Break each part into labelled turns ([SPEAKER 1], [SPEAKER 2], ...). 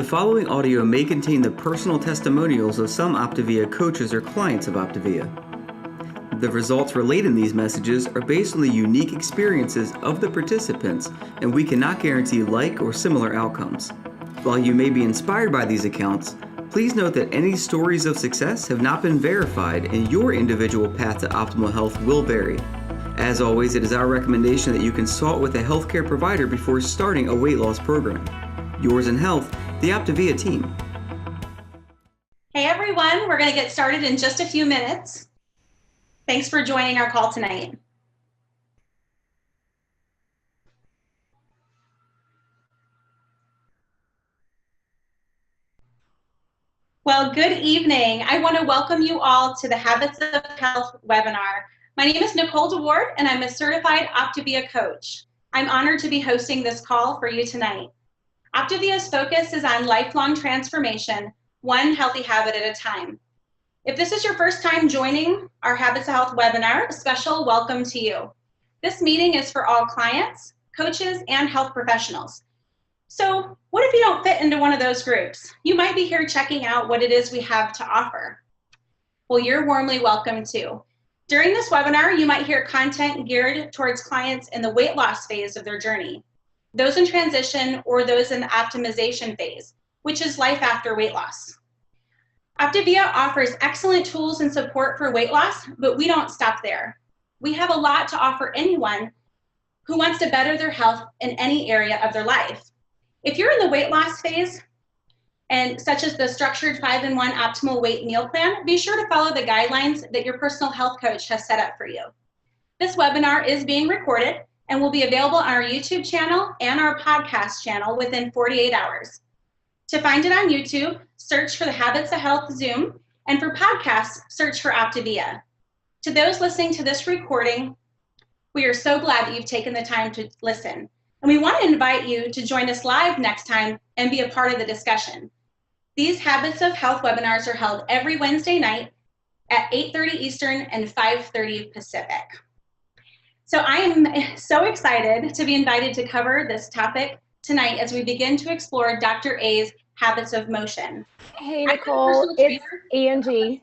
[SPEAKER 1] The following audio may contain the personal testimonials of some Optavia coaches or clients of Optavia. The results relayed in these messages are based on the unique experiences of the participants, and we cannot guarantee like or similar outcomes. While you may be inspired by these accounts, please note that any stories of success have not been verified and your individual path to optimal health will vary. As always, it is our recommendation that you consult with a healthcare provider before starting a weight loss program. Yours in health, the Optavia team.
[SPEAKER 2] Hey everyone, we're going to get started in just a few minutes. Thanks for joining our call tonight. Well, good evening. I want to welcome you all to the Habits of Health webinar. My name is Nicole DeWard, and I'm a certified Optavia coach. I'm honored to be hosting this call for you tonight. Optavia's focus is on lifelong transformation, one healthy habit at a time. If this is your first time joining our Habits of Health webinar, a special welcome to you. This meeting is for all clients, coaches, and health professionals. So what if you don't fit into one of those groups? You might be here checking out what it is we have to offer. Well, you're warmly welcome too. During this webinar, you might hear content geared towards clients in the weight loss phase of their journey, those in transition or those in the optimization phase, which is life after weight loss. Optavia offers excellent tools and support for weight loss, but we don't stop there. We have a lot to offer anyone who wants to better their health in any area of their life. If you're in the weight loss phase, and such as the structured 5-in-1 optimal weight meal plan, be sure to follow the guidelines that your personal health coach has set up for you. This webinar is being recorded and will be available on our YouTube channel and our podcast channel within 48 hours. To find it on YouTube, search for the Habits of Health Zoom, and for podcasts, search for Optavia. To those listening to this recording, we are so glad that you've taken the time to listen. And we want to invite you to join us live next time and be a part of the discussion. These Habits of Health webinars are held every Wednesday night at 8:30 Eastern and 5:30 Pacific. So I am so excited to be invited to cover this topic tonight as we begin to explore Dr. A's Habits of Motion.
[SPEAKER 3] Hey Nicole, it's Angie.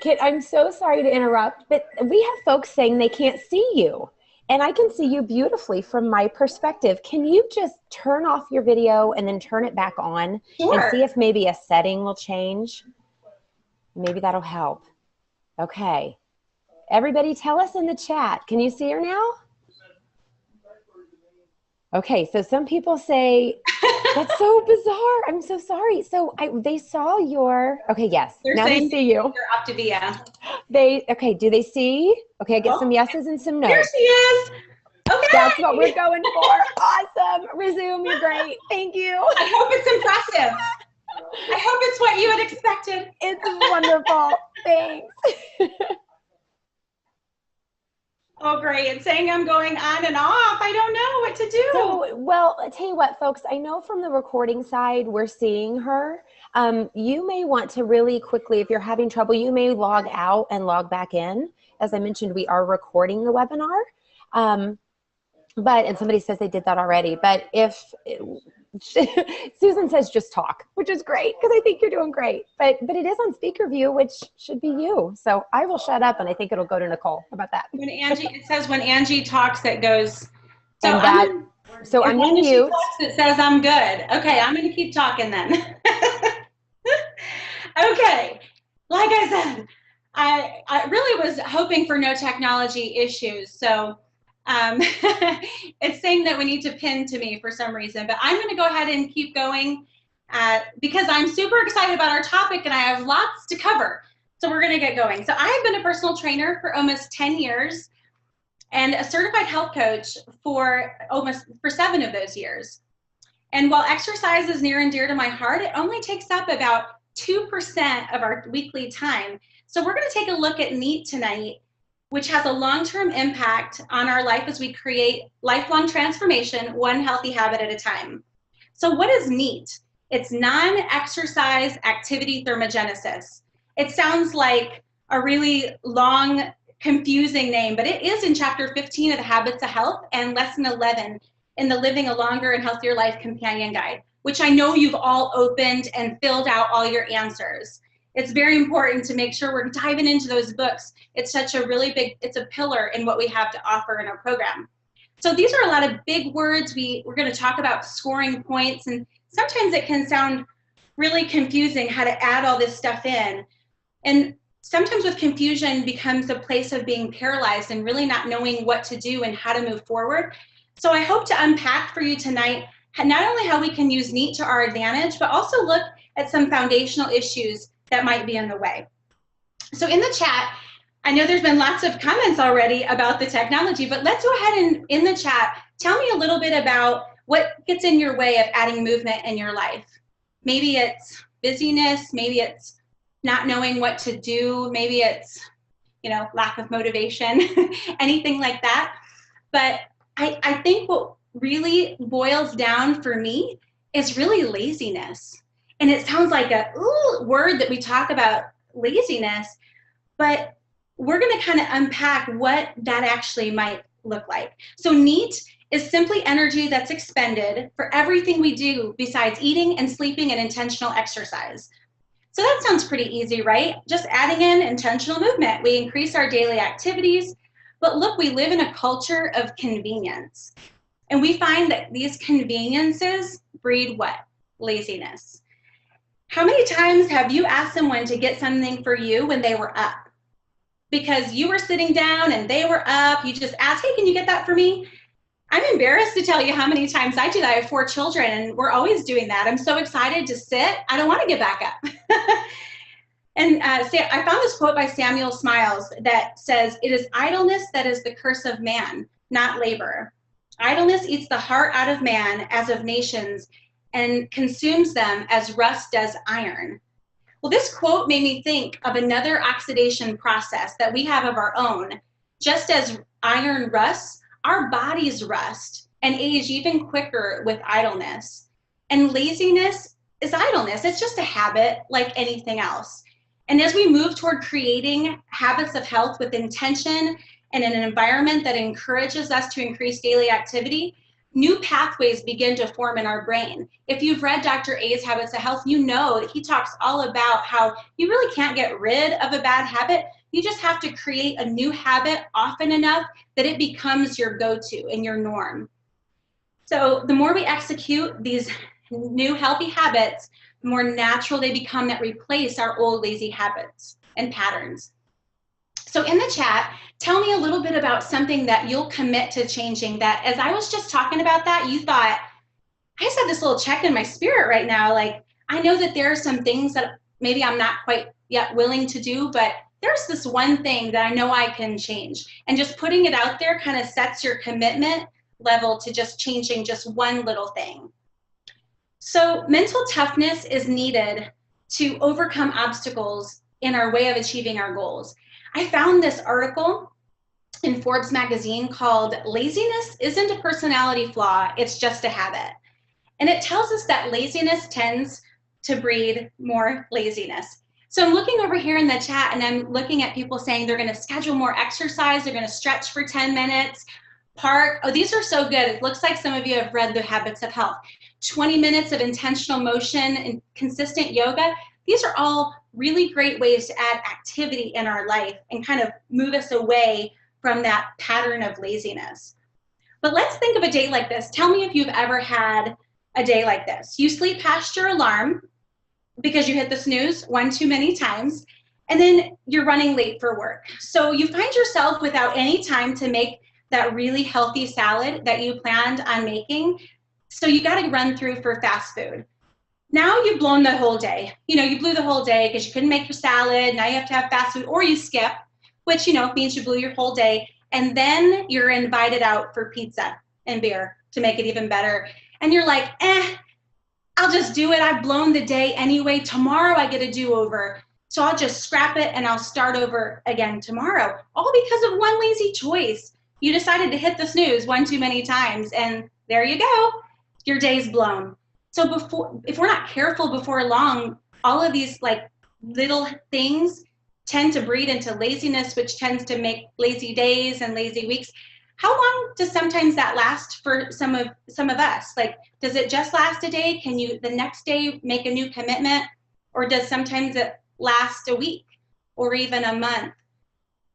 [SPEAKER 3] Kit, I'm so sorry to interrupt, but we have folks saying they can't see you. And I can see you beautifully from my perspective. Can you just turn off your video and then turn it back on?
[SPEAKER 2] Sure.
[SPEAKER 3] And see if maybe a setting will change? Maybe that'll help. Okay. Everybody tell us in the chat. Can you see her now? Okay, so some people say, that's so bizarre. I'm so sorry. So they saw your, okay, yes.
[SPEAKER 2] They're
[SPEAKER 3] now they see you.
[SPEAKER 2] They're Optavia.
[SPEAKER 3] Okay, do they see? Okay, I get some yeses and some no's.
[SPEAKER 2] Here she is. Okay.
[SPEAKER 3] That's what we're going for. Awesome. Resume, you're great. Thank you.
[SPEAKER 2] I hope it's impressive. I hope it's what you had expected.
[SPEAKER 3] It's wonderful. Thanks.
[SPEAKER 2] Oh, great. It's saying I'm going on and off. I don't know what to do.
[SPEAKER 3] So, well, I tell you what, folks, I know from the recording side, we're seeing her. You may want to really quickly, if you're having trouble, you may log out and log back in. As I mentioned, we are recording the webinar. And somebody says they did that already. But if Susan says just talk, which is great because I think you're doing great. But it is on speaker view, which should be you. So I will shut up and I think it'll go to Nicole. How about that?
[SPEAKER 2] It says when Angie talks, that goes. So
[SPEAKER 3] I'm going to mute.
[SPEAKER 2] It says I'm good. Okay, I'm going to keep talking then. Okay, like I said, I really was hoping for no technology issues. So it's saying that we need to pin to me for some reason, but I'm going to go ahead and keep going because I'm super excited about our topic and I have lots to cover. So we're going to get going. So I have been a personal trainer for almost 10 years and a certified health coach for 7 of those years. And while exercise is near and dear to my heart, it only takes up about 2% of our weekly time. So we're going to take a look at NEAT tonight, which has a long-term impact on our life as we create lifelong transformation, one healthy habit at a time. So what is NEAT? It's non-exercise activity thermogenesis. It sounds like a really long, confusing name, but it is in chapter 15 of the Habits of Health and lesson 11 in the Living a Longer and Healthier Life Companion Guide. which I know you've all opened and filled out all your answers. It's very important to make sure we're diving into those books. It's such a really big, it's a pillar in what we have to offer in our program. So these are a lot of big words. We're going to talk about scoring points, and sometimes it can sound really confusing how to add all this stuff in. And sometimes with confusion becomes a place of being paralyzed and really not knowing what to do and how to move forward. So I hope to unpack for you tonight not only how we can use NEAT to our advantage, but also look at some foundational issues that might be in the way. So in the chat, I know there's been lots of comments already about the technology, but let's go ahead and in the chat, tell me a little bit about what gets in your way of adding movement in your life. Maybe it's busyness, maybe it's not knowing what to do, maybe it's, lack of motivation, anything like that. But I think what really boils down for me is really laziness. And it sounds like a word that we talk about, laziness, but we're going to kind of unpack what that actually might look like. So NEAT is simply energy that's expended for everything we do besides eating and sleeping and intentional exercise. So that sounds pretty easy, right? Just adding in intentional movement. We increase our daily activities, but look, we live in a culture of convenience. And we find that these conveniences breed what? Laziness. How many times have you asked someone to get something for you when they were up? Because you were sitting down and they were up, you just asked, hey, can you get that for me? I'm embarrassed to tell you how many times I do that. I have 4 children and we're always doing that. I'm so excited to sit, I don't want to get back up. And I found this quote by Samuel Smiles that says, "It is idleness that is the curse of man, not labor. Idleness eats the heart out of man as of nations and consumes them as rust does iron." Well, this quote made me think of another oxidation process that we have of our own. Just as iron rusts, our bodies rust and age even quicker with idleness. And laziness is idleness. It's just a habit like anything else. And as we move toward creating habits of health with intention and in an environment that encourages us to increase daily activity, new pathways begin to form in our brain. If you've read Dr. A's Habits of Health, you know that he talks all about how you really can't get rid of a bad habit. You just have to create a new habit often enough that it becomes your go-to and your norm. So the more we execute these new healthy habits, the more natural they become that replace our old lazy habits and patterns. So in the chat, tell me a little bit about something that you'll commit to changing that as I was just talking about that, you thought, I just have this little check in my spirit right now. Like, I know that there are some things that maybe I'm not quite yet willing to do, but there's this one thing that I know I can change. And just putting it out there kind of sets your commitment level to just changing just one little thing. So mental toughness is needed to overcome obstacles in our way of achieving our goals. I found this article in Forbes magazine called "Laziness Isn't a Personality Flaw, It's Just a Habit." And it tells us that laziness tends to breed more laziness. So I'm looking over here in the chat and I'm looking at people saying they're gonna schedule more exercise, they're gonna stretch for 10 minutes, park. Oh, these are so good. It looks like some of you have read The Habits of Health. 20 minutes of intentional motion and consistent yoga. These are all really great ways to add activity in our life and kind of move us away from that pattern of laziness. But let's think of a day like this. Tell me if you've ever had a day like this. You sleep past your alarm because you hit the snooze one too many times, and then you're running late for work. So you find yourself without any time to make that really healthy salad that you planned on making. So you got to run through for fast food. Now you've blown the whole day. You blew the whole day because you couldn't make your salad. Now you have to have fast food, or you skip, which, means you blew your whole day. And then you're invited out for pizza and beer to make it even better. And you're like, I'll just do it. I've blown the day anyway. Tomorrow I get a do-over. So I'll just scrap it and I'll start over again tomorrow. All because of one lazy choice. You decided to hit the snooze one too many times, and there you go. Your day's blown. So if we're not careful before long, all of these little things tend to breed into laziness, which tends to make lazy days and lazy weeks. How long does sometimes that last for some of us? Like, does it just last a day? Can you the next day make a new commitment? Or does sometimes it last a week or even a month?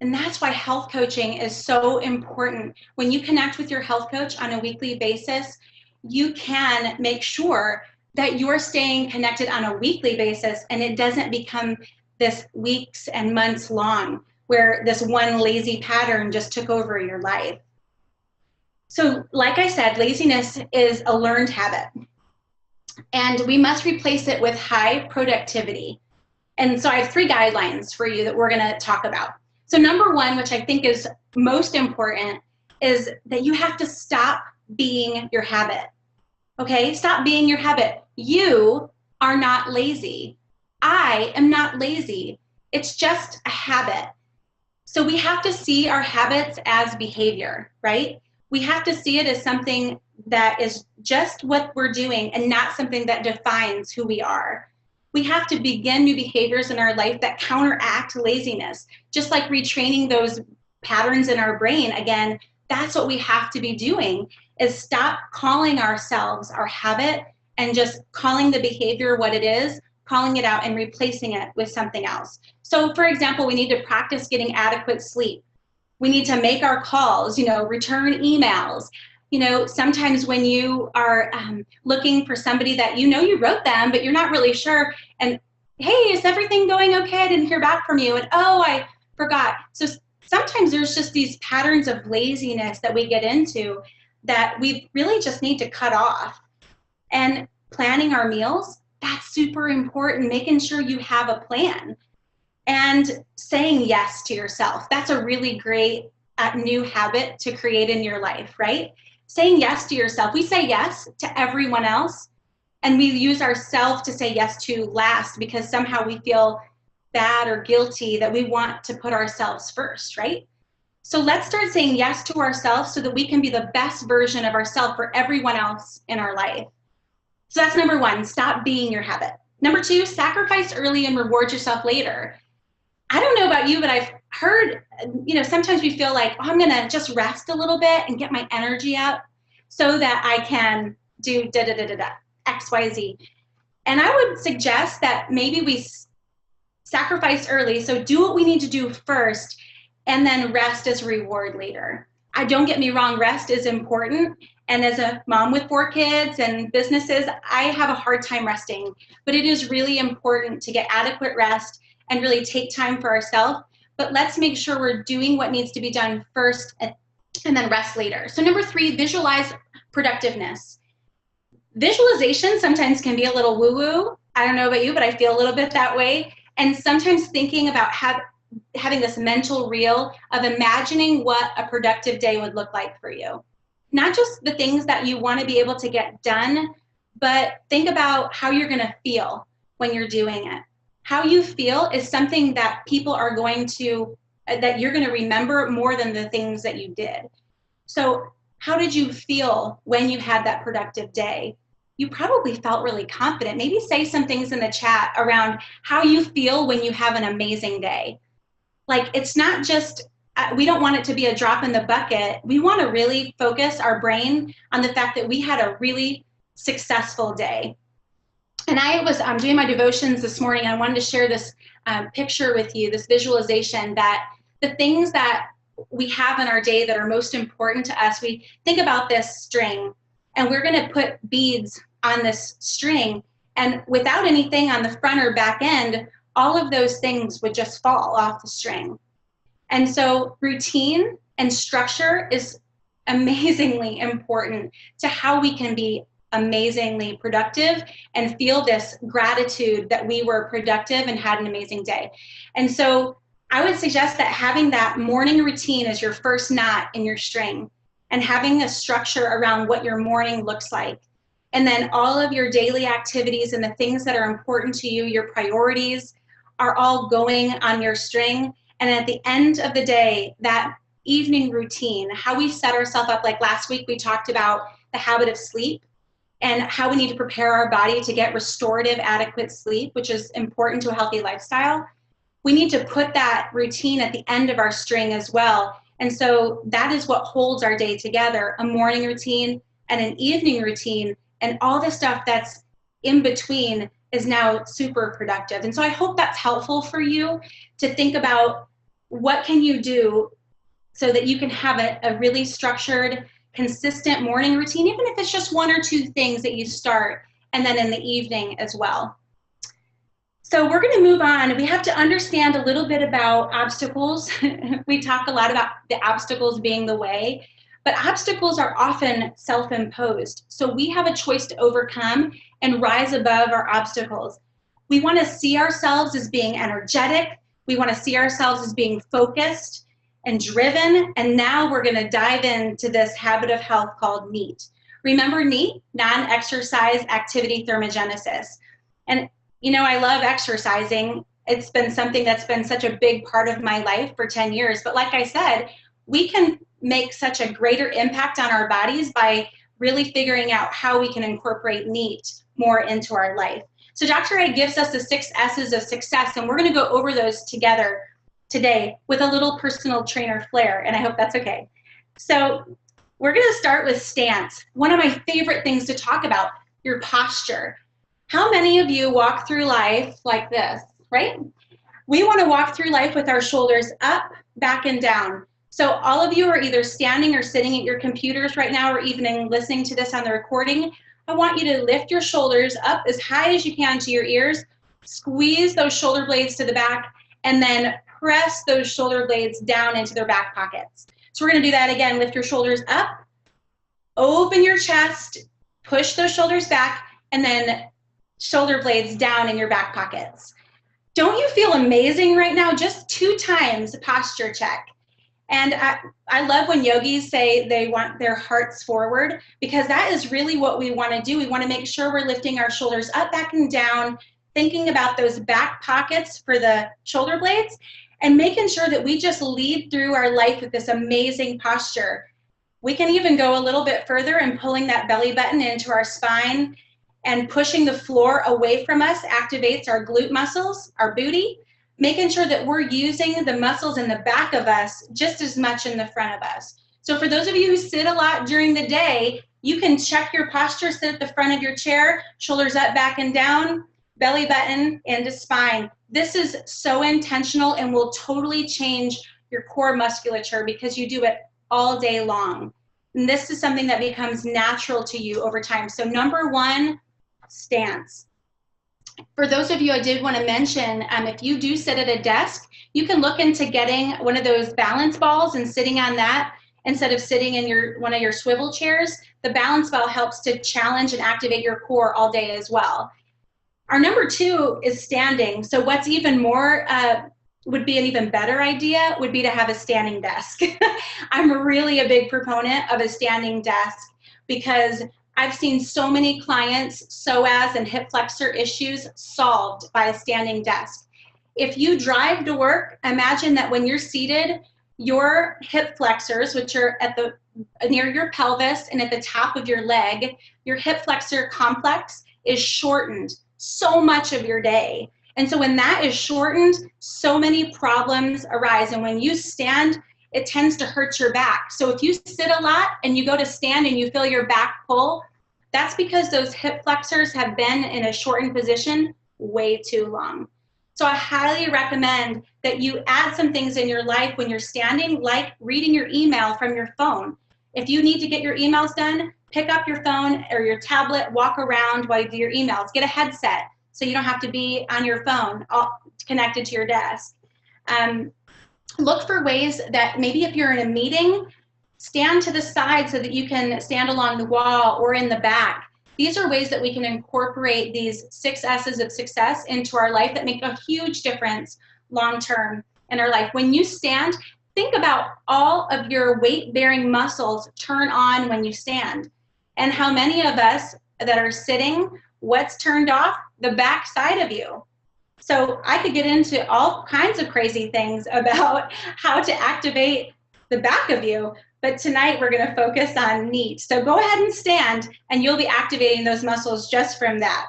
[SPEAKER 2] And that's why health coaching is so important. When you connect with your health coach on a weekly basis, you can make sure that you're staying connected on a weekly basis and it doesn't become this weeks and months long where this one lazy pattern just took over your life. So like I said, laziness is a learned habit and we must replace it with high productivity. And so I have 3 guidelines for you that we're going to talk about. So number 1, which I think is most important, is that you have to stop being your habit. Okay, stop being your habit. You are not lazy. I am not lazy. It's just a habit. So we have to see our habits as behavior, right? We have to see it as something that is just what we're doing and not something that defines who we are. We have to begin new behaviors in our life that counteract laziness, just like retraining those patterns in our brain. Again, that's what we have to be doing, is stop calling ourselves our habit and just calling the behavior what it is, calling it out and replacing it with something else. So for example, we need to practice getting adequate sleep. We need to make our calls, return emails. Sometimes when you are looking for somebody that you wrote them, but you're not really sure, and hey, is everything going okay? I didn't hear back from you, and oh, I forgot. So sometimes there's just these patterns of laziness that we get into that we really just need to cut off. And planning our meals, that's super important, making sure you have a plan. And saying yes to yourself, that's a really great new habit to create in your life, right? Saying yes to yourself. We say yes to everyone else, and we use ourselves to say yes to last because somehow we feel bad or guilty that we want to put ourselves first, right? So let's start saying yes to ourselves so that we can be the best version of ourselves for everyone else in our life. So that's number 1, stop being your habit. Number 2, sacrifice early and reward yourself later. I don't know about you, but I've heard, sometimes we feel like, I'm going to just rest a little bit and get my energy up so that I can do X, Y, Z. And I would suggest that maybe we sacrifice early. So do what we need to do first and then rest as reward later. Don't get me wrong, rest is important. And as a mom with 4 kids and businesses, I have a hard time resting, but it is really important to get adequate rest and really take time for ourselves. But let's make sure we're doing what needs to be done first and then rest later. So number 3, visualize productiveness. Visualization sometimes can be a little woo-woo. I don't know about you, but I feel a little bit that way. And sometimes thinking about having this mental reel of imagining what a productive day would look like for you. Not just the things that you want to be able to get done, but think about how you're going to feel when you're doing it. How you feel is something that people are going to, that you're going to remember more than the things that you did. So how did you feel when you had that productive day? You probably felt really confident. Maybe say some things in the chat around how you feel when you have an amazing day. Like, it's not just, we don't want it to be a drop in the bucket. We want to really focus our brain on the fact that we had a really successful day. And I was doing my devotions this morning. I wanted to share this picture with you, this visualization, that the things that we have in our day that are most important to us, we think about this string, and we're going to put beads on this string, and without anything on the front or back end, all of those things would just fall off the string. And so routine and structure is amazingly important to how we can be amazingly productive and feel this gratitude that we were productive and had an amazing day. And so I would suggest that having that morning routine as your first knot in your string and having a structure around what your morning looks like. And then all of your daily activities and the things that are important to you, your priorities, are all going on your string. And at the end of the day, that evening routine, how we set ourselves up, like last week we talked about the habit of sleep and how we need to prepare our body to get restorative, adequate sleep, which is important to a healthy lifestyle. We need to put that routine at the end of our string as well. And so that is what holds our day together, a morning routine and an evening routine, and all the stuff that's in between is now super productive. And so I hope that's helpful for you to think about what can you do so that you can have a really structured, consistent morning routine, even if it's just 1 or 2 things that you start, and then in the evening as well. So we're going to move on. We have to understand a little bit about obstacles. We talk a lot about the obstacles being the way, but obstacles are often self-imposed. So we have a choice to overcome and rise above our obstacles. We want to see ourselves as being energetic. We want to see ourselves as being focused and driven. And now we're going to dive into this habit of health called NEAT. Remember NEAT, non-exercise activity thermogenesis. And you know, I love exercising. It's been something that's been such a big part of my life for 10 years. But like I said, we can make such a greater impact on our bodies by really figuring out how we can incorporate NEAT more into our life. So Dr. A gives us the 6 S's of success, and we're going to go over those together today with a little personal trainer flair, and I hope that's okay. So we're going to start with stance. One of my favorite things to talk about, your posture. How many of you walk through life like this, right? We want to walk through life with our shoulders up, back, and down. So all of you are either standing or sitting at your computers right now, or even listening to this on the recording. I want you to lift your shoulders up as high as you can to your ears, squeeze those shoulder blades to the back, and then press those shoulder blades down into their back pockets. So we're going to do that again. Lift your shoulders up, open your chest, push those shoulders back, and then shoulder blades down in your back pockets. Don't you feel amazing right now? Just 2 times posture check. And I love when yogis say they want their hearts forward, because that is really what we want to do. We want to make sure we're lifting our shoulders up, back, and down, thinking about those back pockets for the shoulder blades, and making sure that we just lead through our life with this amazing posture. We can even go a little bit further and pulling that belly button into our spine and pushing the floor away from us activates our glute muscles, our booty, making sure that we're using the muscles in the back of us just as much in the front of us. So for those of you who sit a lot during the day, you can check your posture, sit at the front of your chair, shoulders up, back, and down, belly button into spine. This is so intentional and will totally change your core musculature because you do it all day long. And this is something that becomes natural to you over time. So number 1, stance. For those of you I did want to mention, if you do sit at a desk, you can look into getting one of those balance balls and sitting on that instead of sitting in one of your swivel chairs. The balance ball helps to challenge and activate your core all day as well. Our number 2 is standing. So what's even more, would be an even better idea would be to have a standing desk. I'm really a big proponent of a standing desk because I've seen so many clients' psoas and hip flexor issues solved by a standing desk. If you drive to work, imagine that when you're seated, your hip flexors, which are at the near your pelvis and at the top of your leg, your hip flexor complex is shortened so much of your day. And so when that is shortened, so many problems arise. And when you stand, it tends to hurt your back. So if you sit a lot and you go to stand and you feel your back pull, that's because those hip flexors have been in a shortened position way too long. So I highly recommend that you add some things in your life when you're standing, like reading your email from your phone. If you need to get your emails done, pick up your phone or your tablet, walk around while you do your emails. Get a headset so you don't have to be on your phone connected to your desk. Look for ways that maybe if you're in a meeting, stand to the side so that you can stand along the wall or in the back. These are ways that we can incorporate these 6 S's of success into our life that make a huge difference long-term in our life. When you stand, think about all of your weight-bearing muscles turn on when you stand. And how many of us that are sitting, what's turned off? The back side of you. So I could get into all kinds of crazy things about how to activate the back of you, but tonight we're going to focus on NEAT. So go ahead and stand, and you'll be activating those muscles just from that.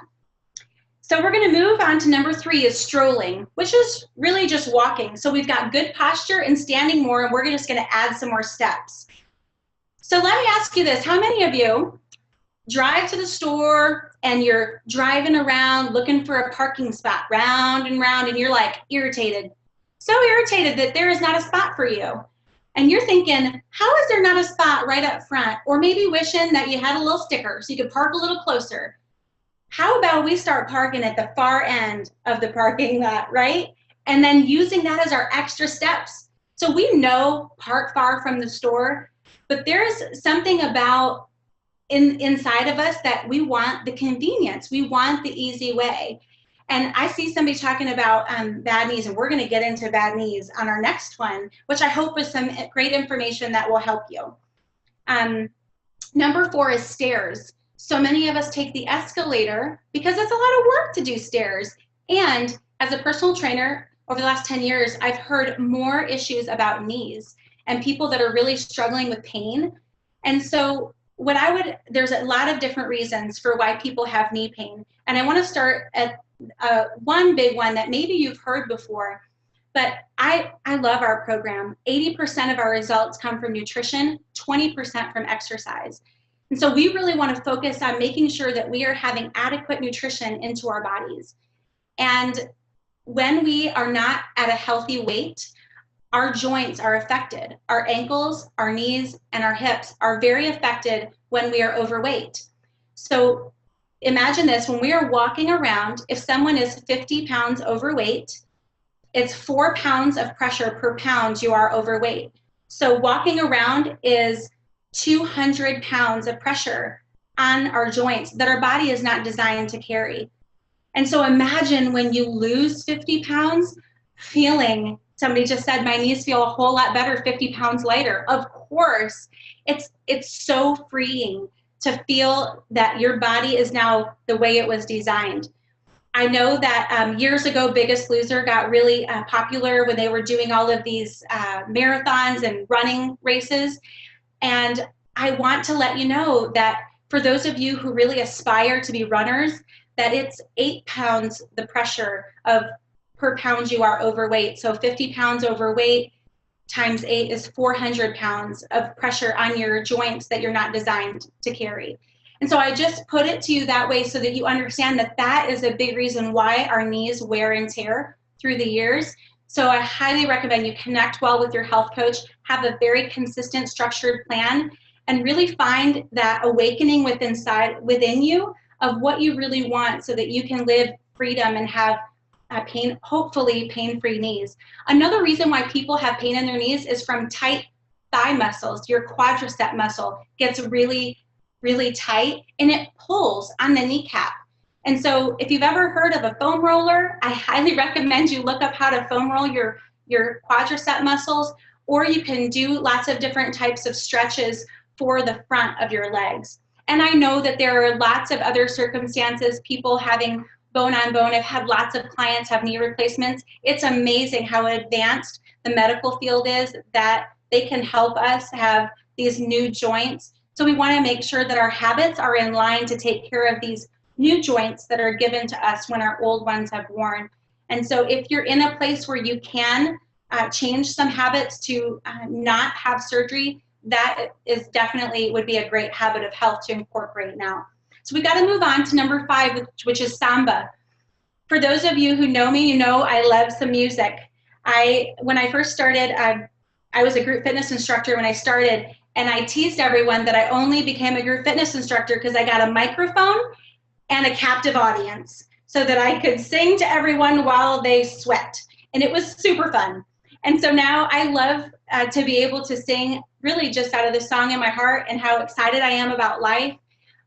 [SPEAKER 2] So we're going to move on to number 3 is strolling, which is really just walking. So we've got good posture and standing more, and we're just going to add some more steps. So let me ask you this. How many of you drive to the store and you're driving around looking for a parking spot round and round, and you're like irritated, so irritated that there is not a spot for you? And you're thinking, how is there not a spot right up front? Or maybe wishing that you had a little sticker so you could park a little closer. How about we start parking at the far end of the parking lot, right? And then using that as our extra steps. So we know park far from the store, but there's something about inside of us that we want the convenience. We want the easy way. And I see somebody talking about bad knees, and we're going to get into bad knees on our next one, which I hope is some great information that will help you. Number 4 is stairs. So many of us take the escalator because it's a lot of work to do stairs. And as a personal trainer, over the last 10 years, I've heard more issues about knees and people that are really struggling with pain. And so there's a lot of different reasons for why people have knee pain. And I want to start at one big one that maybe you've heard before, but I love our program. 80% of our results come from nutrition, 20% from exercise. And so we really want to focus on making sure that we are having adequate nutrition into our bodies. And when we are not at a healthy weight, our joints are affected. Our ankles, our knees, and our hips are very affected when we are overweight. So imagine this, when we are walking around, if someone is 50 pounds overweight, it's 4 pounds of pressure per pound you are overweight. So walking around is 200 pounds of pressure on our joints that our body is not designed to carry. And so imagine when you lose 50 pounds, somebody just said, my knees feel a whole lot better 50 pounds lighter. Of course, it's so freeing to feel that your body is now the way it was designed. I know that years ago, Biggest Loser got really popular when they were doing all of these marathons and running races. And I want to let you know that for those of you who really aspire to be runners, that it's 8 pounds the pressure of per pound you are overweight. So 50 pounds overweight times 8 is 400 pounds of pressure on your joints that you're not designed to carry. And so I just put it to you that way so that you understand that that is a big reason why our knees wear and tear through the years. So I highly recommend you connect well with your health coach, have a very consistent, structured plan, and really find that awakening within you of what you really want so that you can live freedom and have hopefully pain-free knees. Another reason why people have pain in their knees is from tight thigh muscles. Your quadricep muscle gets really, really tight and it pulls on the kneecap. And so if you've ever heard of a foam roller, I highly recommend you look up how to foam roll your quadricep muscles, or you can do lots of different types of stretches for the front of your legs. And I know that there are lots of other circumstances, people having bone on bone. I've had lots of clients have knee replacements. It's amazing how advanced the medical field is that they can help us have these new joints. So we want to make sure that our habits are in line to take care of these new joints that are given to us when our old ones have worn. And so if you're in a place where you can change some habits to not have surgery, that is definitely would be a great habit of health to incorporate now. So we got to move on to number 5, which is Samba. For those of you who know me, you know I love some music. When I first started, I was a group fitness instructor when I started, and I teased everyone that I only became a group fitness instructor because I got a microphone and a captive audience so that I could sing to everyone while they sweat. And it was super fun. And so now I love to be able to sing really just out of the song in my heart and how excited I am about life.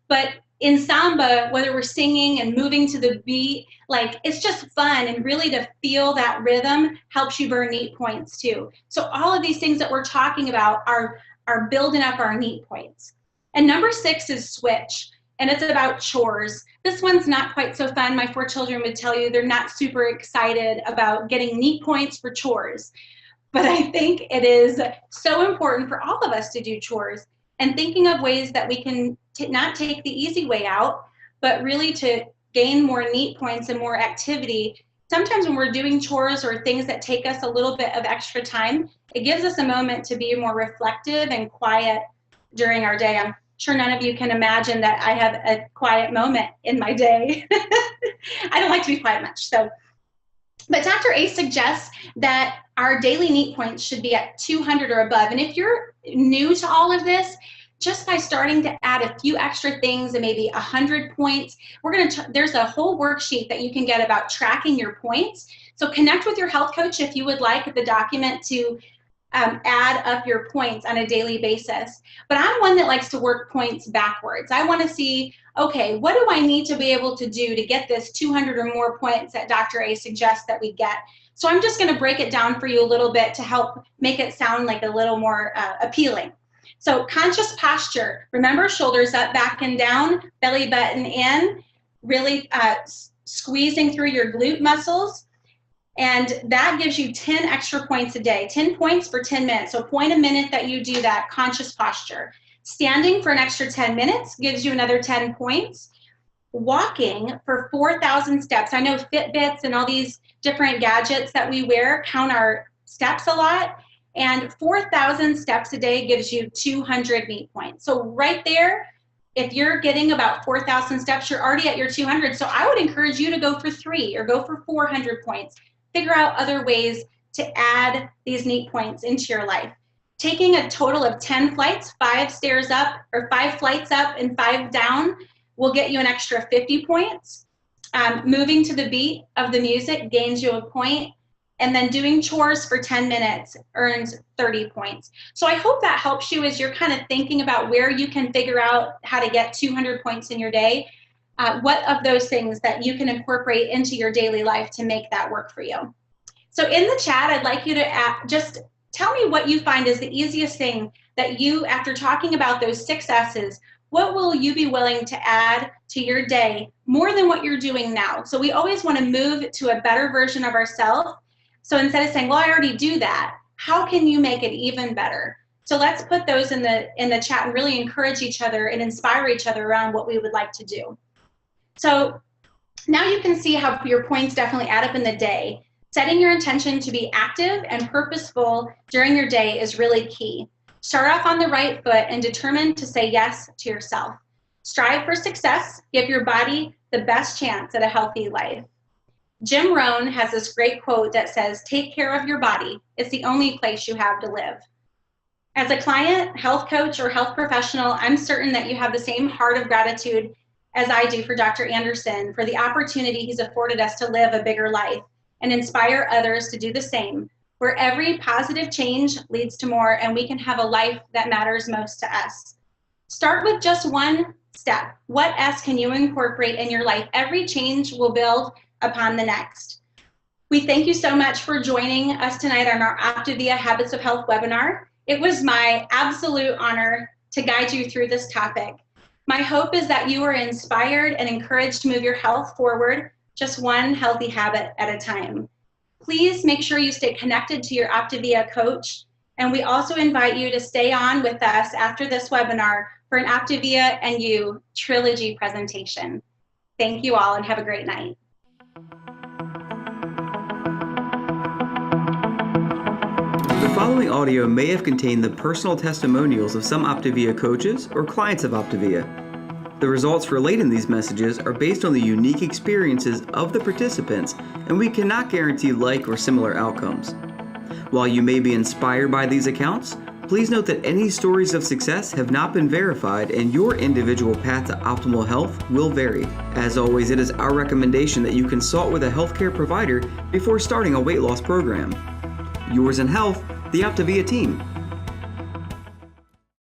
[SPEAKER 2] But in Samba, whether we're singing and moving to the beat, like it's just fun, and really to feel that rhythm helps you burn NEAT points too. So all of these things that we're talking about are building up our NEAT points. And number 6 is switch, and it's about chores. This one's not quite so fun. My 4 children would tell you they're not super excited about getting NEAT points for chores. But I think it is so important for all of us to do chores and thinking of ways that we can not take the easy way out, but really to gain more NEAT points and more activity, sometimes when we're doing chores or things that take us a little bit of extra time, it gives us a moment to be more reflective and quiet during our day. I'm sure none of you can imagine that I have a quiet moment in my day. I don't like to be quiet much. But Dr. A suggests that our daily NEAT points should be at 200 or above. And if you're new to all of this, just by starting to add a few extra things and maybe 100 points, there's a whole worksheet that you can get about tracking your points. So connect with your health coach if you would like the document to add up your points on a daily basis. But I'm one that likes to work points backwards. I want to see, okay, what do I need to be able to do to get this 200 or more points that Dr. A suggests that we get? So I'm just going to break it down for you a little bit to help make it sound like a little more appealing. So conscious posture, remember, shoulders up, back and down, belly button in, really squeezing through your glute muscles. And that gives you 10 extra points a day, 10 points for 10 minutes. So a point a minute that you do that conscious posture. Standing for an extra 10 minutes gives you another 10 points. Walking for 4,000 steps. I know Fitbits and all these different gadgets that we wear count our steps a lot. And 4,000 steps a day gives you 200 NEAT points. So right there, if you're getting about 4,000 steps, you're already at your 200. So I would encourage you to go for 3 or go for 400 points. Figure out other ways to add these NEAT points into your life. Taking a total of 10 flights, 5 stairs up or 5 flights up and 5 down will get you an extra 50 points. Moving to the beat of the music gains you a point. And then doing chores for 10 minutes earns 30 points. So I hope that helps you as you're kind of thinking about where you can figure out how to get 200 points in your day. What of those things that you can incorporate into your daily life to make that work for you. So in the chat, I'd like you to just tell me what you find is the easiest thing that you, after talking about those 6 S's, what will you be willing to add to your day more than what you're doing now? So we always want to move to a better version of ourselves. So instead of saying, well, I already do that, how can you make it even better? So let's put those in the chat and really encourage each other and inspire each other around what we would like to do. So now you can see how your points definitely add up in the day. Setting your intention to be active and purposeful during your day is really key. Start off on the right foot and determine to say yes to yourself. Strive for success. Give your body the best chance at a healthy life. Jim Rohn has this great quote that says, take care of your body. It's the only place you have to live. As a client, health coach, or health professional, I'm certain that you have the same heart of gratitude as I do for Dr. Anderson for the opportunity he's afforded us to live a bigger life and inspire others to do the same, where every positive change leads to more and we can have a life that matters most to us. Start with just one step. What S can you incorporate in your life? Every change will build upon the next. We thank you so much for joining us tonight on our Optavia Habits of Health webinar. It was my absolute honor to guide you through this topic. My hope is that you are inspired and encouraged to move your health forward, just one healthy habit at a time. Please make sure you stay connected to your Optavia coach, and we also invite you to stay on with us after this webinar for an Optavia and You trilogy presentation. Thank you all and have a great night.
[SPEAKER 1] The following audio may have contained the personal testimonials of some Optavia coaches or clients of Optavia. The results relayed in these messages are based on the unique experiences of the participants, and we cannot guarantee like or similar outcomes. While you may be inspired by these accounts, please note that any stories of success have not been verified and your individual path to optimal health will vary. As always, it is our recommendation that you consult with a healthcare provider before starting a weight loss program. Yours in health, the Optavia team.